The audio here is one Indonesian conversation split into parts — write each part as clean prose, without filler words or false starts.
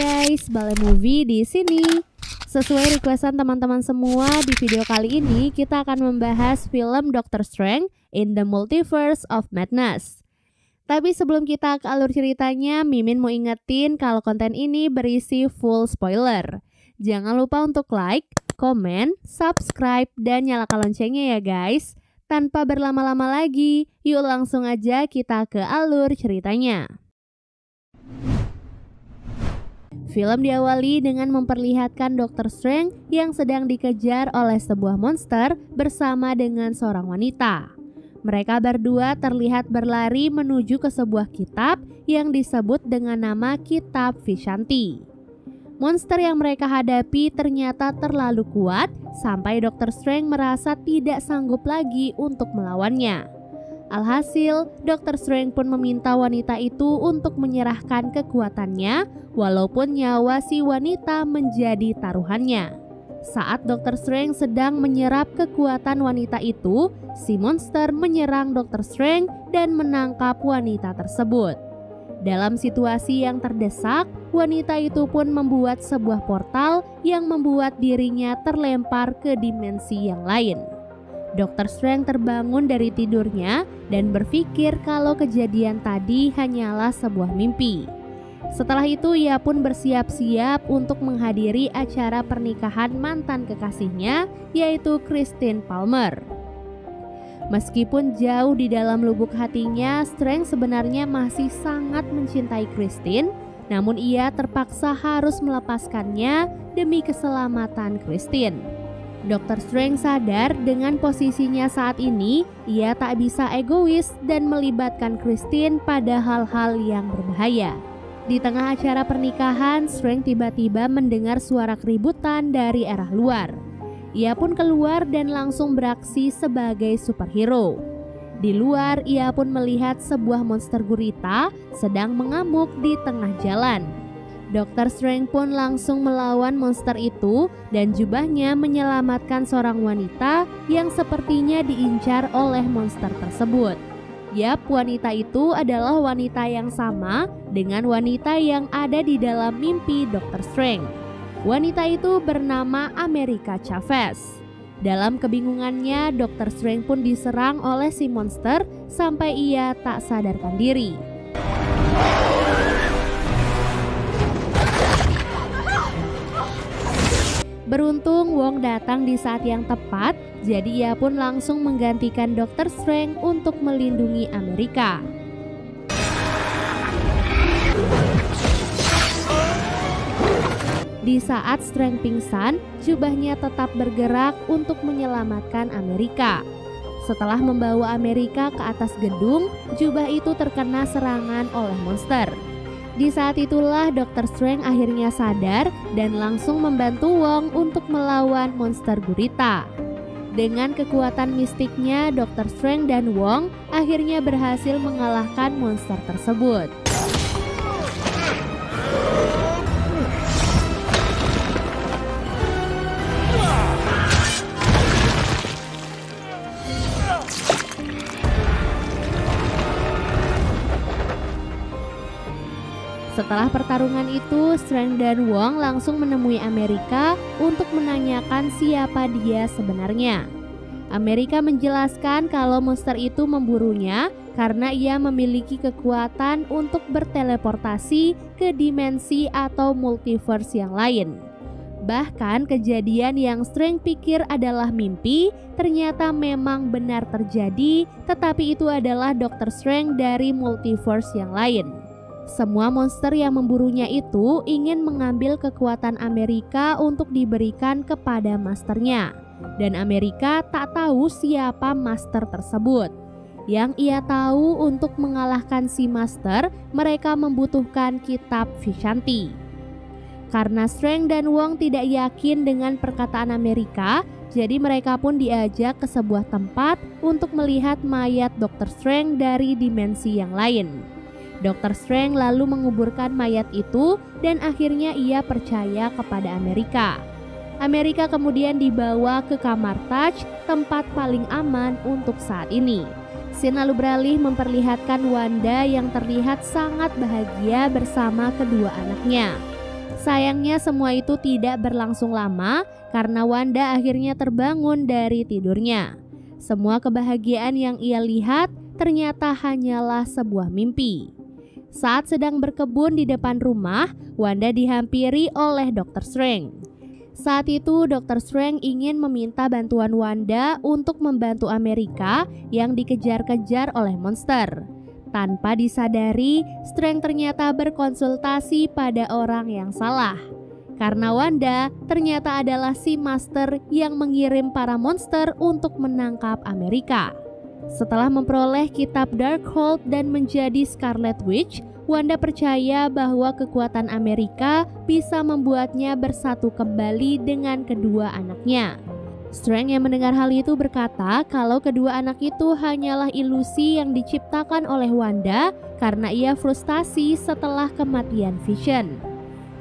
guys, Balai Movie di sini. Sesuai requestan teman-teman semua, di video kali ini kita akan membahas film Doctor Strange in the Multiverse of Madness. Tapi sebelum kita ke alur ceritanya, Mimin mau ingetin kalau konten ini berisi full spoiler. Jangan lupa untuk like, komen, subscribe, dan nyalakan loncengnya ya guys. Tanpa berlama-lama lagi, yuk langsung aja kita ke alur ceritanya. Film diawali dengan memperlihatkan Dr. Strange yang sedang dikejar oleh sebuah monster bersama dengan seorang wanita. Mereka berdua terlihat berlari menuju ke sebuah kitab yang disebut dengan nama Kitab Vishanti. Monster yang mereka hadapi ternyata terlalu kuat sampai Dr. Strange merasa tidak sanggup lagi untuk melawannya. Alhasil, Dr. Strange pun meminta wanita itu untuk menyerahkan kekuatannya walaupun nyawa si wanita menjadi taruhannya. Saat Dr. Strange sedang menyerap kekuatan wanita itu, si monster menyerang Dr. Strange dan menangkap wanita tersebut. Dalam situasi yang terdesak, wanita itu pun membuat sebuah portal yang membuat dirinya terlempar ke dimensi yang lain. Dr. Strange terbangun dari tidurnya dan berpikir kalau kejadian tadi hanyalah sebuah mimpi. Setelah itu ia pun bersiap-siap untuk menghadiri acara pernikahan mantan kekasihnya, yaitu Christine Palmer. Meskipun jauh di dalam lubuk hatinya, Strange sebenarnya masih sangat mencintai Christine, namun ia terpaksa harus melepaskannya demi keselamatan Christine. Dr. Strange sadar dengan posisinya saat ini, ia tak bisa egois dan melibatkan Christine pada hal-hal yang berbahaya. Di tengah acara pernikahan, Strange tiba-tiba mendengar suara keributan dari arah luar. Ia pun keluar dan langsung beraksi sebagai superhero. Di luar, ia pun melihat sebuah monster gurita sedang mengamuk di tengah jalan. Dr. Strange pun langsung melawan monster itu dan jubahnya menyelamatkan seorang wanita yang sepertinya diincar oleh monster tersebut. Yap, wanita itu adalah wanita yang sama dengan wanita yang ada di dalam mimpi Dr. Strange. Wanita itu bernama America Chavez. Dalam kebingungannya, Dr. Strange pun diserang oleh si monster sampai ia tak sadarkan diri. Beruntung Wong datang di saat yang tepat, jadi ia pun langsung menggantikan Dr. Strange untuk melindungi Amerika. Di saat Strange pingsan, jubahnya tetap bergerak untuk menyelamatkan Amerika. Setelah membawa Amerika ke atas gedung, jubah itu terkena serangan oleh monster. Di saat itulah Dr. Strange akhirnya sadar dan langsung membantu Wong untuk melawan monster gurita. Dengan kekuatan mistiknya, Dr. Strange dan Wong akhirnya berhasil mengalahkan monster tersebut. Setelah pertarungan itu, Strange dan Wong langsung menemui Amerika untuk menanyakan siapa dia sebenarnya. Amerika menjelaskan kalau monster itu memburunya karena ia memiliki kekuatan untuk berteleportasi ke dimensi atau multiverse yang lain. Bahkan kejadian yang Strange pikir adalah mimpi ternyata memang benar terjadi, tetapi itu adalah Dr. Strange dari multiverse yang lain. Semua monster yang memburunya itu ingin mengambil kekuatan Amerika untuk diberikan kepada masternya. Dan Amerika tak tahu siapa master tersebut. Yang ia tahu untuk mengalahkan si master, mereka membutuhkan kitab Vishanti. Karena Strange dan Wong tidak yakin dengan perkataan Amerika, jadi mereka pun diajak ke sebuah tempat untuk melihat mayat Dr. Strange dari dimensi yang lain. Dr. Strange lalu menguburkan mayat itu dan akhirnya ia percaya kepada Amerika. Amerika kemudian dibawa ke kamar Taj, tempat paling aman untuk saat ini. Scene lalu beralih memperlihatkan Wanda yang terlihat sangat bahagia bersama kedua anaknya. Sayangnya semua itu tidak berlangsung lama karena Wanda akhirnya terbangun dari tidurnya. Semua kebahagiaan yang ia lihat ternyata hanyalah sebuah mimpi. Saat sedang berkebun di depan rumah, Wanda dihampiri oleh Dr. Strange. Saat itu Dr. Strange ingin meminta bantuan Wanda untuk membantu Amerika yang dikejar-kejar oleh monster. Tanpa disadari, Strange ternyata berkonsultasi pada orang yang salah. Karena Wanda ternyata adalah si master yang mengirim para monster untuk menangkap Amerika. Setelah memperoleh kitab Darkhold dan menjadi Scarlet Witch, Wanda percaya bahwa kekuatan Amerika bisa membuatnya bersatu kembali dengan kedua anaknya. Strange yang mendengar hal itu berkata kalau kedua anak itu hanyalah ilusi yang diciptakan oleh Wanda karena ia frustasi setelah kematian Vision.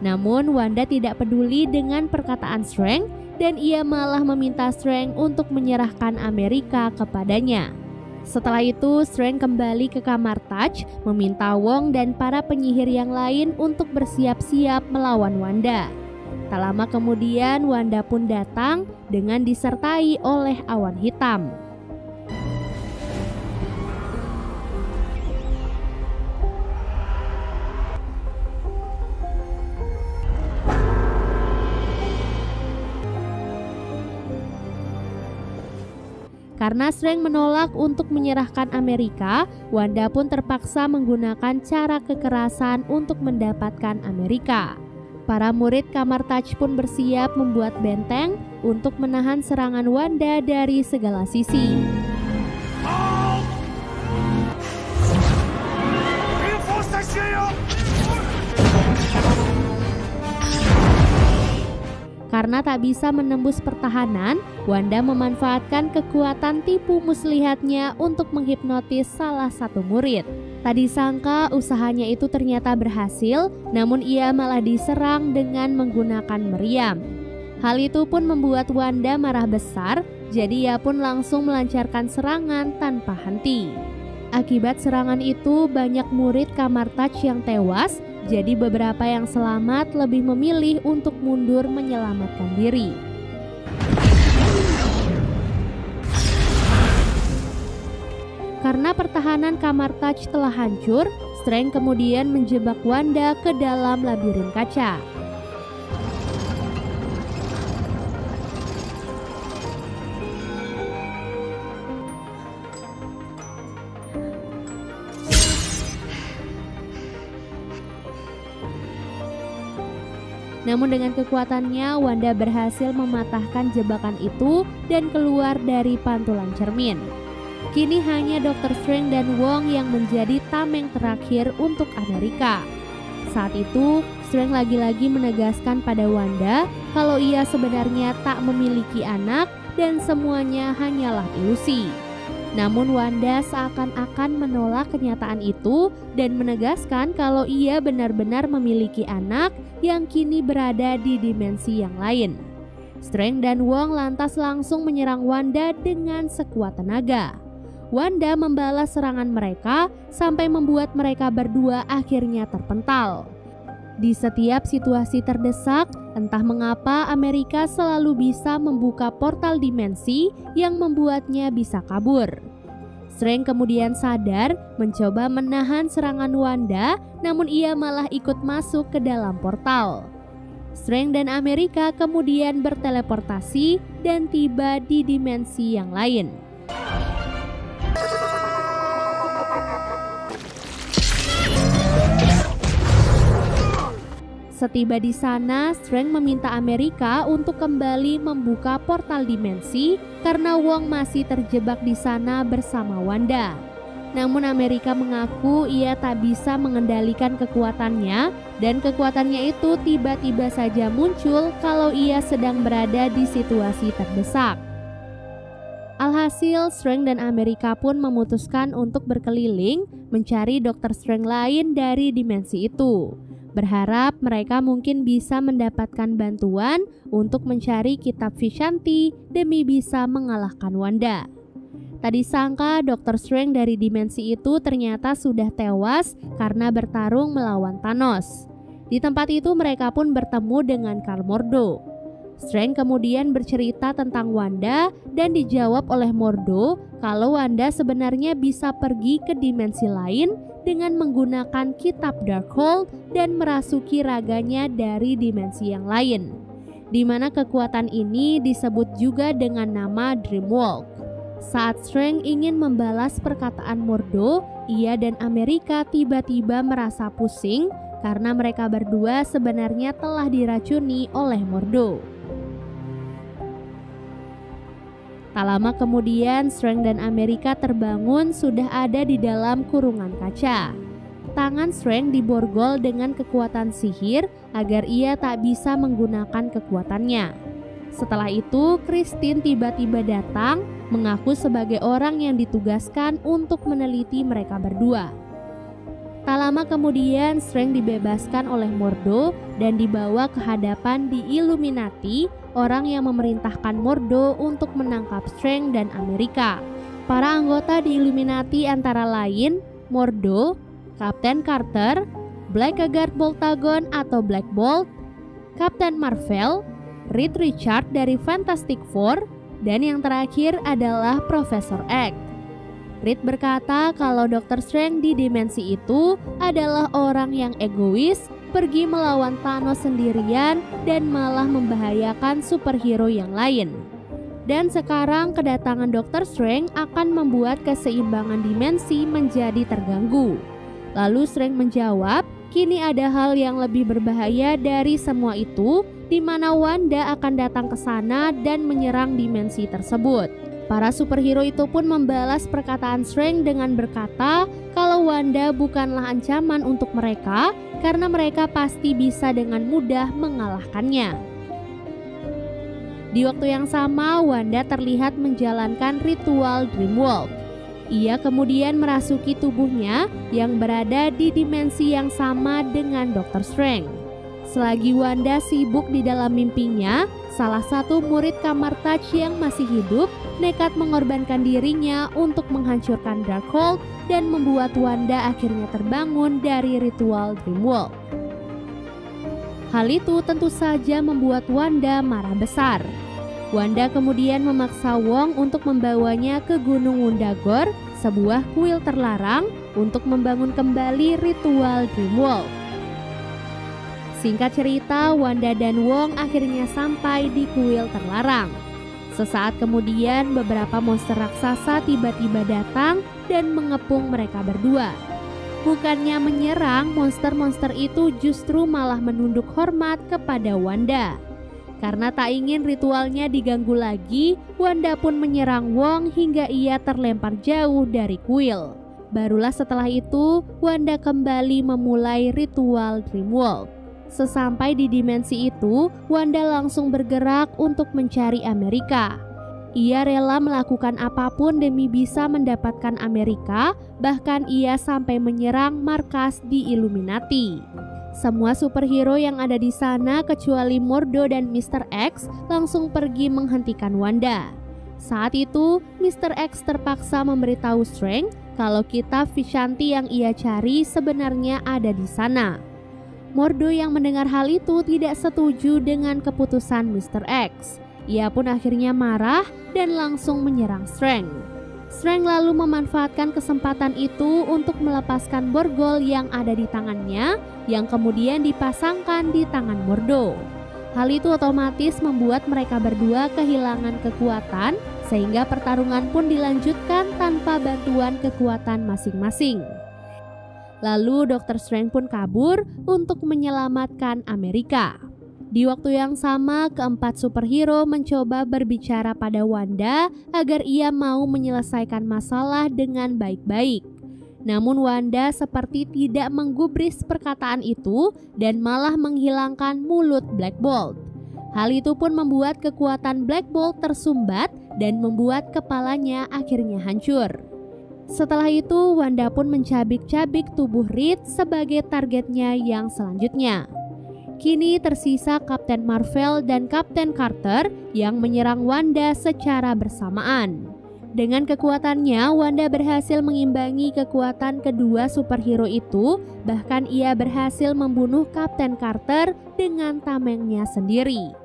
Namun Wanda tidak peduli dengan perkataan Strange dan ia malah meminta Strange untuk menyerahkan Amerika kepadanya. Setelah itu Strange kembali ke kamar Touch meminta Wong dan para penyihir yang lain untuk bersiap-siap melawan Wanda. Tak lama kemudian Wanda pun datang dengan disertai oleh awan hitam. Karena Strange menolak untuk menyerahkan Amerika, Wanda pun terpaksa menggunakan cara kekerasan untuk mendapatkan Amerika. Para murid kamar Touch pun bersiap membuat benteng untuk menahan serangan Wanda dari segala sisi. Karena tak bisa menembus pertahanan, Wanda memanfaatkan kekuatan tipu muslihatnya untuk menghipnotis salah satu murid. Tak disangka usahanya itu ternyata berhasil, namun ia malah diserang dengan menggunakan meriam. Hal itu pun membuat Wanda marah besar, jadi ia pun langsung melancarkan serangan tanpa henti. Akibat serangan itu banyak murid kamar Touch yang tewas, jadi beberapa yang selamat lebih memilih untuk mundur menyelamatkan diri. Karena pertahanan kamar Touch telah hancur, Strange kemudian menjebak Wanda ke dalam labirin kaca. Namun dengan kekuatannya, Wanda berhasil mematahkan jebakan itu dan keluar dari pantulan cermin. Kini hanya Dr. Strange dan Wong yang menjadi tameng terakhir untuk Amerika. Saat itu, Strange lagi-lagi menegaskan pada Wanda kalau ia sebenarnya tak memiliki anak dan semuanya hanyalah ilusi. Namun Wanda seakan-akan menolak kenyataan itu dan menegaskan kalau ia benar-benar memiliki anak yang kini berada di dimensi yang lain. Strange dan Wong lantas langsung menyerang Wanda dengan sekuat tenaga. Wanda membalas serangan mereka sampai membuat mereka berdua akhirnya terpental. Di setiap situasi terdesak, entah mengapa Amerika selalu bisa membuka portal dimensi yang membuatnya bisa kabur. Strange kemudian sadar mencoba menahan serangan Wanda, namun ia malah ikut masuk ke dalam portal. Strange dan Amerika kemudian berteleportasi dan tiba di dimensi yang lain. Setiba di sana, Strange meminta Amerika untuk kembali membuka portal dimensi karena Wong masih terjebak di sana bersama Wanda. Namun Amerika mengaku ia tak bisa mengendalikan kekuatannya dan kekuatannya itu tiba-tiba saja muncul kalau ia sedang berada di situasi terdesak. Alhasil, Strange dan Amerika pun memutuskan untuk berkeliling mencari Dr. Strange lain dari dimensi itu. Berharap mereka mungkin bisa mendapatkan bantuan untuk mencari kitab Vishanti demi bisa mengalahkan Wanda. Tak disangka Dr. Strange dari dimensi itu ternyata sudah tewas karena bertarung melawan Thanos. Di tempat itu mereka pun bertemu dengan Karl Mordo. Strange kemudian bercerita tentang Wanda dan dijawab oleh Mordo kalau Wanda sebenarnya bisa pergi ke dimensi lain dengan menggunakan kitab Darkhold dan merasuki raganya dari dimensi yang lain, di mana kekuatan ini disebut juga dengan nama Dreamwalk. Saat Strange ingin membalas perkataan Mordo, ia dan Amerika tiba-tiba merasa pusing karena mereka berdua sebenarnya telah diracuni oleh Mordo. Tak lama kemudian, Strange dan Amerika terbangun sudah ada di dalam kurungan kaca. Tangan Strange diborgol dengan kekuatan sihir agar ia tak bisa menggunakan kekuatannya. Setelah itu, Christine tiba-tiba datang mengaku sebagai orang yang ditugaskan untuk meneliti mereka berdua. Tak lama kemudian, Strange dibebaskan oleh Mordo dan dibawa ke hadapan di Illuminati, orang yang memerintahkan Mordo untuk menangkap Strange dan Amerika. Para anggota di Illuminati antara lain Mordo, Kapten Carter, Blackguard Boltagon atau Black Bolt, Kapten Marvel, Reed Richards dari Fantastic Four, dan yang terakhir adalah Profesor X. Reed berkata kalau Dr. Strange di dimensi itu adalah orang yang egois, pergi melawan Thanos sendirian dan malah membahayakan superhero yang lain. Dan sekarang kedatangan Dr. Strange akan membuat keseimbangan dimensi menjadi terganggu. Lalu Strange menjawab, kini ada hal yang lebih berbahaya dari semua itu, di mana Wanda akan datang ke sana dan menyerang dimensi tersebut. Para superhero itu pun membalas perkataan Strange dengan berkata kalau Wanda bukanlah ancaman untuk mereka karena mereka pasti bisa dengan mudah mengalahkannya. Di waktu yang sama, Wanda terlihat menjalankan ritual Dreamwalk. Ia kemudian merasuki tubuhnya yang berada di dimensi yang sama dengan Dr. Strange. Selagi Wanda sibuk di dalam mimpinya, salah satu murid Kamar-Taj yang masih hidup nekat mengorbankan dirinya untuk menghancurkan Darkhold dan membuat Wanda akhirnya terbangun dari ritual Dreamwalk. Hal itu tentu saja membuat Wanda marah besar. Wanda kemudian memaksa Wong untuk membawanya ke Gunung Wundagore, sebuah kuil terlarang, untuk membangun kembali ritual Dreamwalk. Singkat cerita, Wanda dan Wong akhirnya sampai di kuil terlarang. Sesaat kemudian, beberapa monster raksasa tiba-tiba datang dan mengepung mereka berdua. Bukannya menyerang, monster-monster itu justru malah menunduk hormat kepada Wanda. Karena tak ingin ritualnya diganggu lagi, Wanda pun menyerang Wong hingga ia terlempar jauh dari kuil. Barulah setelah itu, Wanda kembali memulai ritual Dreamwalk. Sesampai di dimensi itu, Wanda langsung bergerak untuk mencari Amerika. Ia rela melakukan apapun demi bisa mendapatkan Amerika, bahkan ia sampai menyerang markas di Illuminati. Semua superhero yang ada di sana kecuali Mordo dan Mr. X langsung pergi menghentikan Wanda. Saat itu, Mr. X terpaksa memberitahu Strange kalau kitab Vishanti yang ia cari sebenarnya ada di sana. Mordo yang mendengar hal itu tidak setuju dengan keputusan Mr. X. Ia pun akhirnya marah dan langsung menyerang Strange. Strange lalu memanfaatkan kesempatan itu untuk melepaskan borgol yang ada di tangannya, yang kemudian dipasangkan di tangan Mordo. Hal itu otomatis membuat mereka berdua kehilangan kekuatan, sehingga pertarungan pun dilanjutkan tanpa bantuan kekuatan masing-masing. Lalu Dr. Strange pun kabur untuk menyelamatkan Amerika. Di waktu yang sama, keempat superhero mencoba berbicara pada Wanda agar ia mau menyelesaikan masalah dengan baik-baik. Namun Wanda seperti tidak menggubris perkataan itu dan malah menghilangkan mulut Black Bolt. Hal itu pun membuat kekuatan Black Bolt tersumbat dan membuat kepalanya akhirnya hancur. Setelah itu, Wanda pun mencabik-cabik tubuh Reed sebagai targetnya yang selanjutnya. Kini tersisa Kapten Marvel dan Kapten Carter yang menyerang Wanda secara bersamaan. Dengan kekuatannya, Wanda berhasil mengimbangi kekuatan kedua superhero itu, bahkan ia berhasil membunuh Kapten Carter dengan tamengnya sendiri.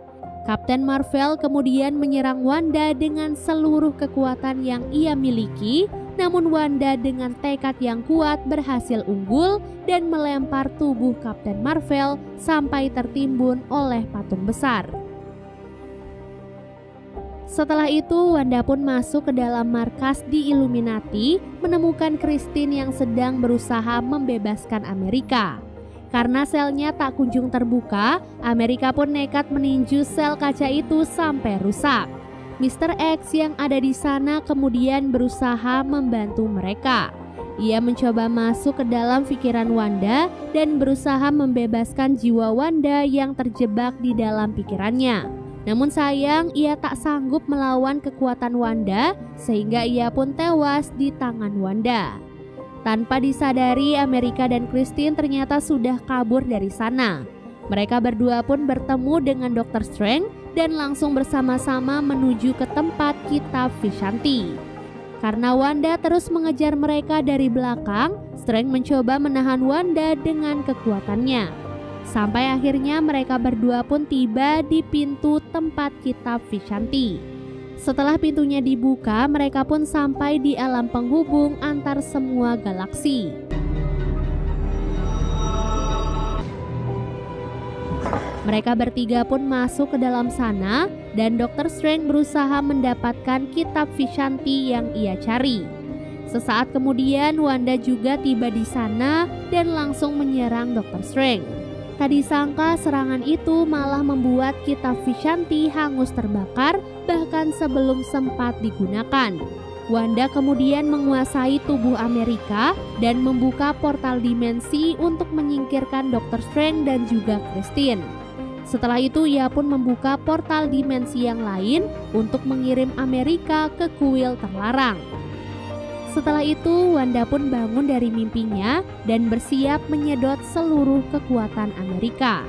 Kapten Marvel kemudian menyerang Wanda dengan seluruh kekuatan yang ia miliki, namun Wanda dengan tekad yang kuat berhasil unggul dan melempar tubuh Kapten Marvel sampai tertimbun oleh patung besar. Setelah itu, Wanda pun masuk ke dalam markas di Illuminati, menemukan Christine yang sedang berusaha membebaskan Amerika. Karena selnya tak kunjung terbuka, Amerika pun nekat meninju sel kaca itu sampai rusak. Mr. X yang ada di sana kemudian berusaha membantu mereka. Ia mencoba masuk ke dalam pikiran Wanda dan berusaha membebaskan jiwa Wanda yang terjebak di dalam pikirannya. Namun sayang, ia tak sanggup melawan kekuatan Wanda sehingga ia pun tewas di tangan Wanda. Tanpa disadari, Amerika dan Christine ternyata sudah kabur dari sana. Mereka berdua pun bertemu dengan Dr. Strange dan langsung bersama-sama menuju ke tempat kitab Vishanti. Karena Wanda terus mengejar mereka dari belakang, Strange mencoba menahan Wanda dengan kekuatannya. Sampai akhirnya mereka berdua pun tiba di pintu tempat kitab Vishanti. Setelah pintunya dibuka, mereka pun sampai di alam penghubung antar semua galaksi. Mereka bertiga pun masuk ke dalam sana dan Dr. Strange berusaha mendapatkan kitab Vishanti yang ia cari. Sesaat kemudian Wanda juga tiba di sana dan langsung menyerang Dr. Strange. Tak disangka serangan itu malah membuat kitab Vishanti hangus terbakar bahkan sebelum sempat digunakan. Wanda kemudian menguasai tubuh Amerika dan membuka portal dimensi untuk menyingkirkan Dr. Strange dan juga Christine. Setelah itu ia pun membuka portal dimensi yang lain untuk mengirim Amerika ke kuil terlarang. Setelah itu, Wanda pun bangun dari mimpinya dan bersiap menyedot seluruh kekuatan Amerika.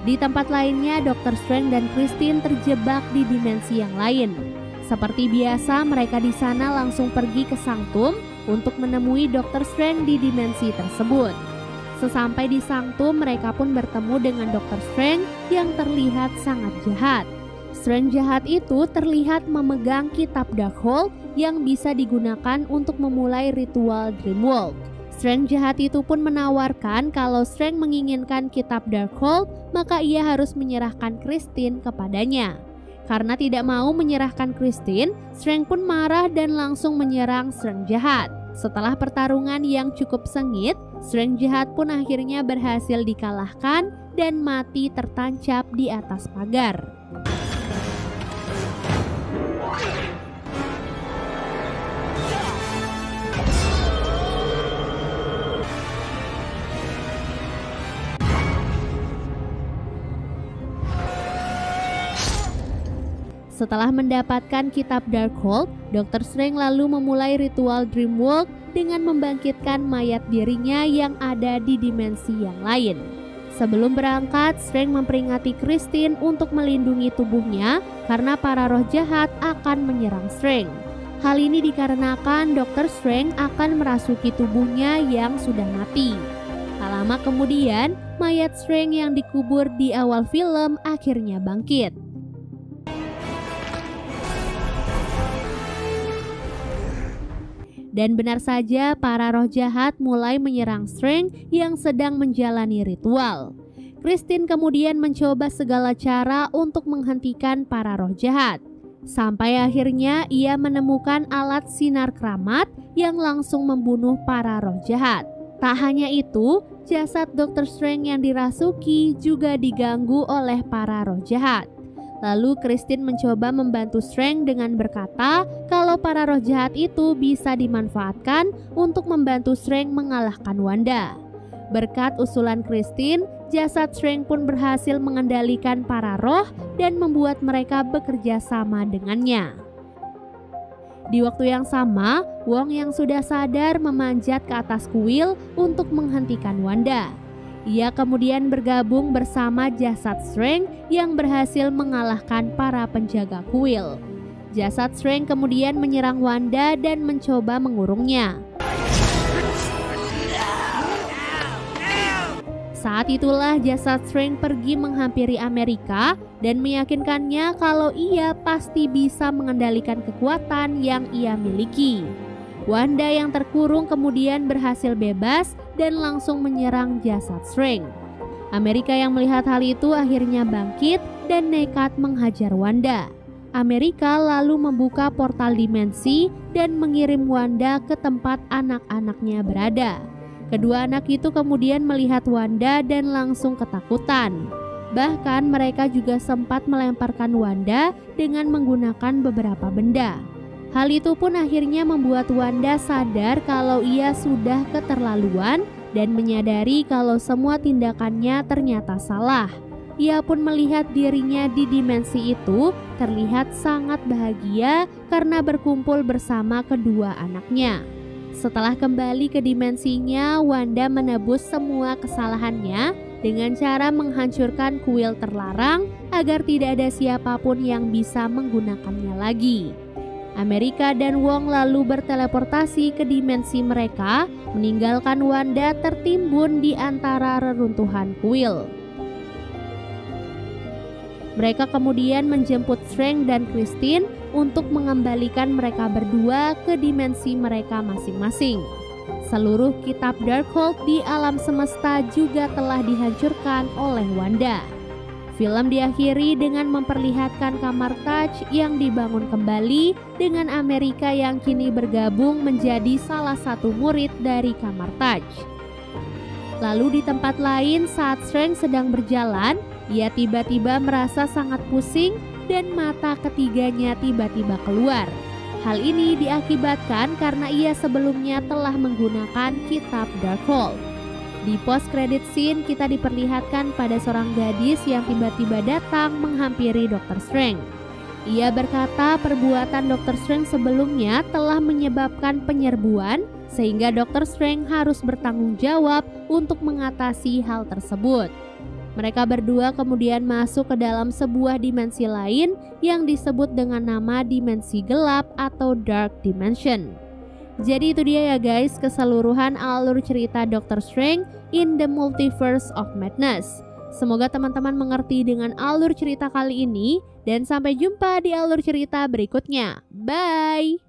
Di tempat lainnya, Dr. Strange dan Christine terjebak di dimensi yang lain. Seperti biasa, mereka di sana langsung pergi ke Sanctum untuk menemui Dr. Strange di dimensi tersebut. Sesampai di Sanctum, mereka pun bertemu dengan Dr. Strange yang terlihat sangat jahat. Strange jahat itu terlihat memegang kitab Darkhold yang bisa digunakan untuk memulai ritual Dreamwalk. Strange jahat itu pun menawarkan kalau Strange menginginkan kitab Darkhold, maka ia harus menyerahkan Christine kepadanya. Karena tidak mau menyerahkan Christine, Strange pun marah dan langsung menyerang Strange jahat. Setelah pertarungan yang cukup sengit, Strange jahat pun akhirnya berhasil dikalahkan dan mati tertancap di atas pagar. Setelah mendapatkan kitab Darkhold, Dr. Strange lalu memulai ritual Dreamwalk dengan membangkitkan mayat dirinya yang ada di dimensi yang lain. Sebelum berangkat, Strange memperingati Christine untuk melindungi tubuhnya karena para roh jahat akan menyerang Strange. Hal ini dikarenakan Dr. Strange akan merasuki tubuhnya yang sudah mati. Tak lama kemudian, mayat Strange yang dikubur di awal film akhirnya bangkit. Dan benar saja, para roh jahat mulai menyerang Strange yang sedang menjalani ritual. Christine kemudian mencoba segala cara untuk menghentikan para roh jahat. Sampai akhirnya ia menemukan alat sinar keramat yang langsung membunuh para roh jahat. Tak hanya itu, jasad Dr. Strange yang dirasuki juga diganggu oleh para roh jahat. Lalu Christine mencoba membantu Strange dengan berkata kalau para roh jahat itu bisa dimanfaatkan untuk membantu Strange mengalahkan Wanda. Berkat usulan Christine, jasad Strange pun berhasil mengendalikan para roh dan membuat mereka bekerja sama dengannya. Di waktu yang sama, Wong yang sudah sadar memanjat ke atas kuil untuk menghentikan Wanda. Ia kemudian bergabung bersama jasad Strange yang berhasil mengalahkan para penjaga kuil. Jasad Strange kemudian menyerang Wanda dan mencoba mengurungnya. Saat itulah jasad Strange pergi menghampiri Amerika dan meyakinkannya kalau ia pasti bisa mengendalikan kekuatan yang ia miliki. Wanda yang terkurung kemudian berhasil bebas dan langsung menyerang jasad Strange. Amerika yang melihat hal itu akhirnya bangkit dan nekat menghajar Wanda. Amerika lalu membuka portal dimensi dan mengirim Wanda ke tempat anak-anaknya berada. Kedua anak itu kemudian melihat Wanda dan langsung ketakutan. Bahkan mereka juga sempat melemparkan Wanda dengan menggunakan beberapa benda. Hal itu pun akhirnya membuat Wanda sadar kalau ia sudah keterlaluan dan menyadari kalau semua tindakannya ternyata salah. Ia pun melihat dirinya di dimensi itu terlihat sangat bahagia karena berkumpul bersama kedua anaknya. Setelah kembali ke dimensinya, Wanda menebus semua kesalahannya dengan cara menghancurkan kuil terlarang agar tidak ada siapapun yang bisa menggunakannya lagi. Amerika dan Wong lalu berteleportasi ke dimensi mereka, meninggalkan Wanda tertimbun di antara reruntuhan kuil. Mereka kemudian menjemput Strange dan Christine untuk mengembalikan mereka berdua ke dimensi mereka masing-masing. Seluruh kitab Darkhold di alam semesta juga telah dihancurkan oleh Wanda. Film diakhiri dengan memperlihatkan kamar Touch yang dibangun kembali dengan Amerika yang kini bergabung menjadi salah satu murid dari kamar Touch. Lalu di tempat lain saat Strange sedang berjalan, ia tiba-tiba merasa sangat pusing dan mata ketiganya tiba-tiba keluar. Hal ini diakibatkan karena ia sebelumnya telah menggunakan kitab Darkhold. Di post credit scene kita diperlihatkan pada seorang gadis yang tiba-tiba datang menghampiri Dr. Strange. Ia berkata perbuatan Dr. Strange sebelumnya telah menyebabkan penyerbuan sehingga Dr. Strange harus bertanggung jawab untuk mengatasi hal tersebut. Mereka berdua kemudian masuk ke dalam sebuah dimensi lain yang disebut dengan nama dimensi gelap atau Dark Dimension. Jadi itu dia ya guys, keseluruhan alur cerita Doctor Strange in the Multiverse of Madness. Semoga teman-teman mengerti dengan alur cerita kali ini dan sampai jumpa di alur cerita berikutnya. Bye!